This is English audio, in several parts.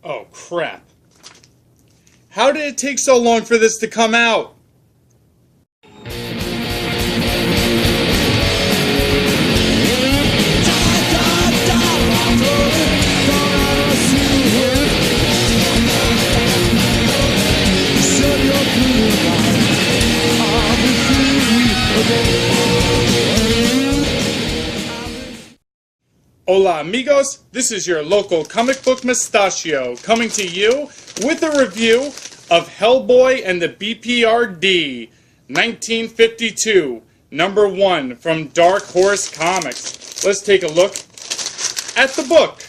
Oh, crap. How did it take so long for this to come out? Hola amigos, this is your local comic book Mustachio coming to you with a review of Hellboy and the BPRD 1952, number 1 from Dark Horse Comics. Let's take a look at the book.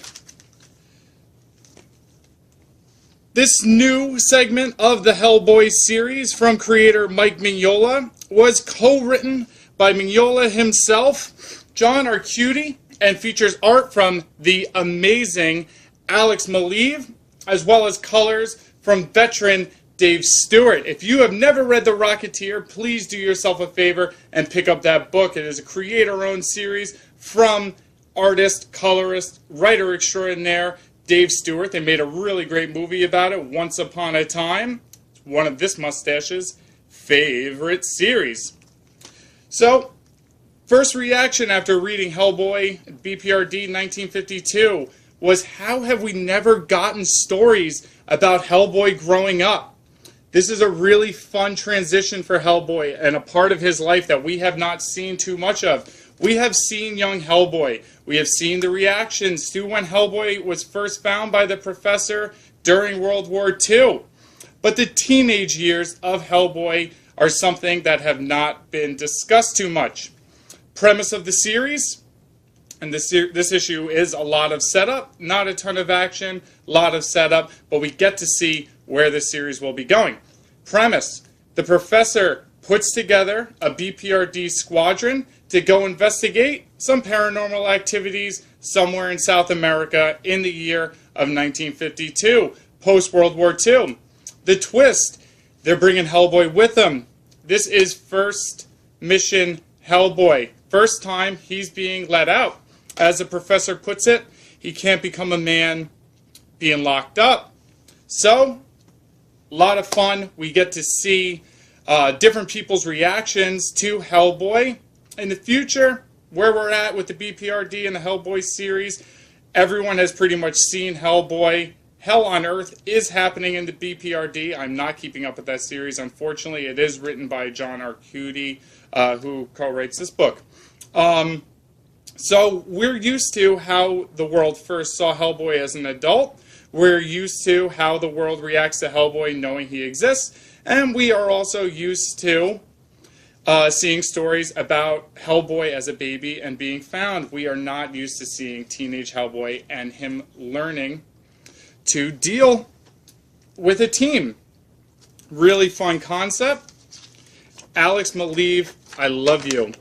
This new segment of the Hellboy series from creator Mike Mignola was co-written by Mignola himself, John Arcudi, and features art from the amazing Alex Maleev, as well as colors from veteran Dave Stewart. If you have never read The Rocketeer, please do yourself a favor and pick up that book. It is a creator-owned series from artist, colorist, writer extraordinaire Dave Stewart. They made a really great movie about it, Once Upon a Time. It's one of this mustache's favorite series. So, first reaction after reading Hellboy BPRD 1952 was, how have we never gotten stories about Hellboy growing up? This is a really fun transition for Hellboy and a part of his life that we have not seen too much of. We have seen young Hellboy. We have seen the reactions to when Hellboy was first found by the Professor during World War II. But the teenage years of Hellboy are something that have not been discussed too much. Premise of the series, and this issue is a lot of setup, not a ton of action, a lot of setup, but we get to see where the series will be going. Premise: the Professor puts together a BPRD squadron to go investigate some paranormal activities somewhere in South America in the year of 1952, post-World War II. The twist: they're bringing Hellboy with them. This is first mission Hellboy. First time he's being let out. As the Professor puts it, he can't become a man being locked up. So, a lot of fun. We get to see different people's reactions to Hellboy. In the future, where we're at with the BPRD and the Hellboy series, everyone has pretty much seen Hellboy. Hell on Earth is happening in the BPRD. I'm not keeping up with that series. Unfortunately, it is written by John Arcudi, who co-writes this book. So we're used to how the world first saw Hellboy as an adult. We're used to how the world reacts to Hellboy knowing he exists. And we are also used to seeing stories about Hellboy as a baby and being found. We are not used to seeing teenage Hellboy and him learning to deal with a team. Really fun concept. Alex Maleev, I love you.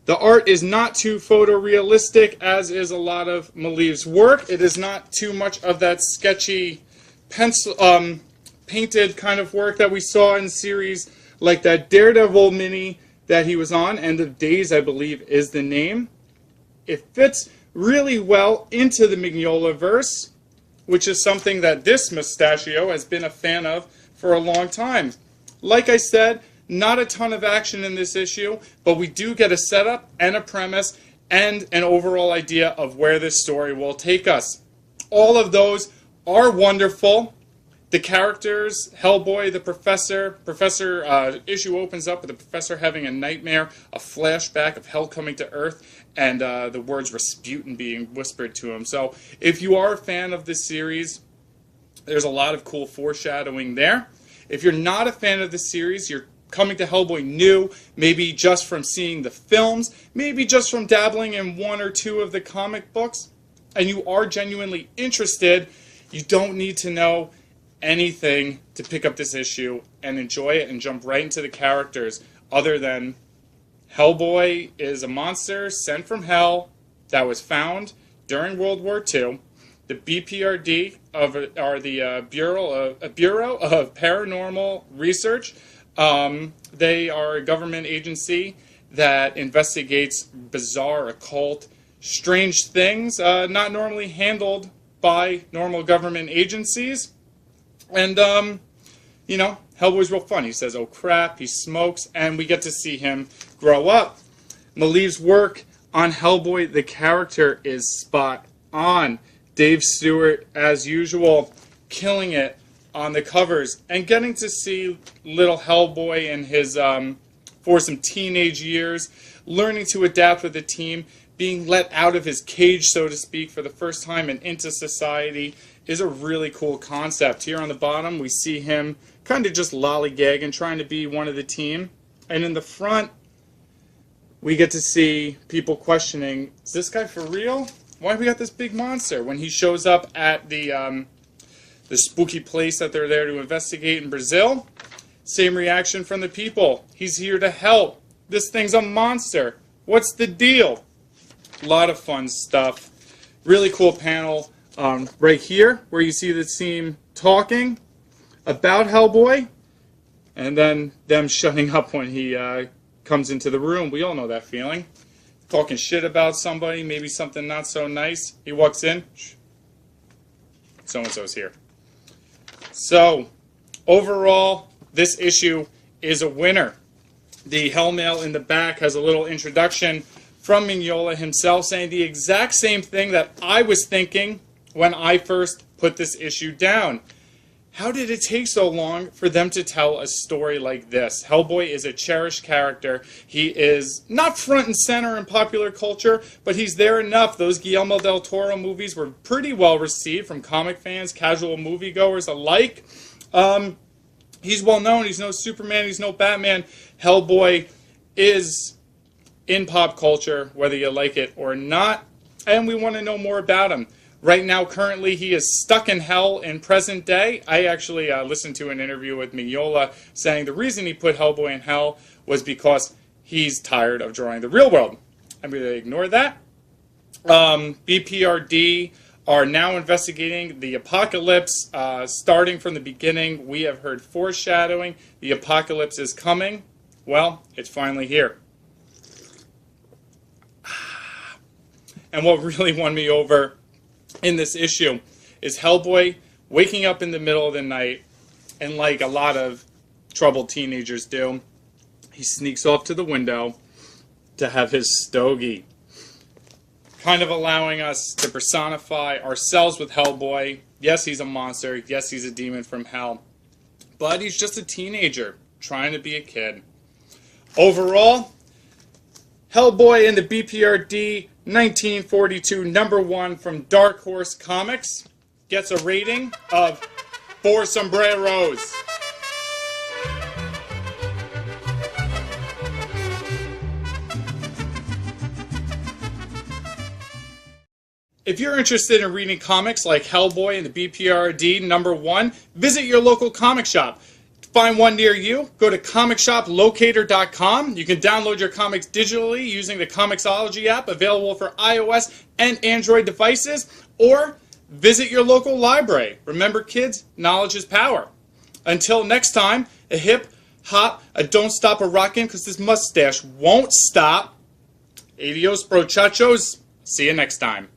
The art is not too photorealistic, as is a lot of Maleev's work. It is not too much of that sketchy pencil, painted kind of work that we saw in series like that Daredevil mini that he was on. End of Days, I believe, is the name. It fits really well into the Mignola-verse, which is something that this Mustachio has been a fan of for a long time. Like I said, not a ton of action in this issue, but we do get a setup and a premise and an overall idea of where this story will take us. All of those are wonderful. The characters, Hellboy, the Professor, issue opens up with the Professor having a nightmare, a flashback of hell coming to Earth, and the words Rasputin being whispered to him. So if you are a fan of this series, there's a lot of cool foreshadowing there. If you're not a fan of the series, you're coming to Hellboy new, maybe just from seeing the films, maybe just from dabbling in one or two of the comic books, and you are genuinely interested, you don't need to know anything to pick up this issue and enjoy it and jump right into the characters, other than Hellboy is a monster sent from hell that was found during World War II. The BPRD are the Bureau of Paranormal Research. They are a government agency that investigates bizarre, occult, strange things not normally handled by normal government agencies. And, you know, Hellboy's real fun. He says, oh crap, he smokes, and we get to see him grow up. Maliv's work on Hellboy, the character, is spot on. Dave Stewart, as usual, killing it on the covers, and getting to see little Hellboy in his, for some teenage years, learning to adapt with the team, being let out of his cage, so to speak, for the first time and into society, is a really cool concept. Here on the bottom, we see him kind of just lollygagging, trying to be one of the team. And in the front, we get to see people questioning, is this guy for real? Why have we got this big monster? When he shows up at the spooky place that they're there to investigate in Brazil, same reaction from the people. He's here to help. This thing's a monster. What's the deal? A lot of fun stuff. Really cool panel right here where you see the team talking about Hellboy and then them shutting up when he comes into the room. We all know that feeling. Talking shit about somebody, maybe something not so nice. He walks in, so-and-so's here. So, overall, this issue is a winner. The Hellmail in the back has a little introduction from Mignola himself saying the exact same thing that I was thinking when I first put this issue down. How did it take so long for them to tell a story like this? Hellboy is a cherished character. He is not front and center in popular culture, but he's there enough. Those Guillermo del Toro movies were pretty well received from comic fans, casual moviegoers alike. He's well known. He's no Superman. He's no Batman. Hellboy is in pop culture, whether you like it or not, and we want to know more about him. Right now, currently, he is stuck in hell in present day. I actually listened to an interview with Mignola saying the reason he put Hellboy in hell was because he's tired of drawing the real world. I'm going to ignore that. BPRD are now investigating the apocalypse. Starting from the beginning, we have heard foreshadowing. The apocalypse is coming. Well, it's finally here. And what really won me over in this issue is Hellboy waking up in the middle of the night, and like a lot of troubled teenagers do, he sneaks off to the window to have his stogie. Kind of allowing us to personify ourselves with Hellboy. Yes, he's a monster. Yes, he's a demon from hell. But he's just a teenager trying to be a kid. Overall, Hellboy and the BPRD 1942 #1 from Dark Horse Comics gets a rating of 4 sombreros. If you're interested in reading comics like Hellboy and the BPRD #1, visit your local comic shop. Find one near you. Go to comicshoplocator.com. You can download your comics digitally using the Comixology app available for iOS and Android devices, or visit your local library. Remember, kids, knowledge is power. Until next time, a hip, hop, a don't stop a rockin' because this mustache won't stop. Adios, brochachos. See you next time.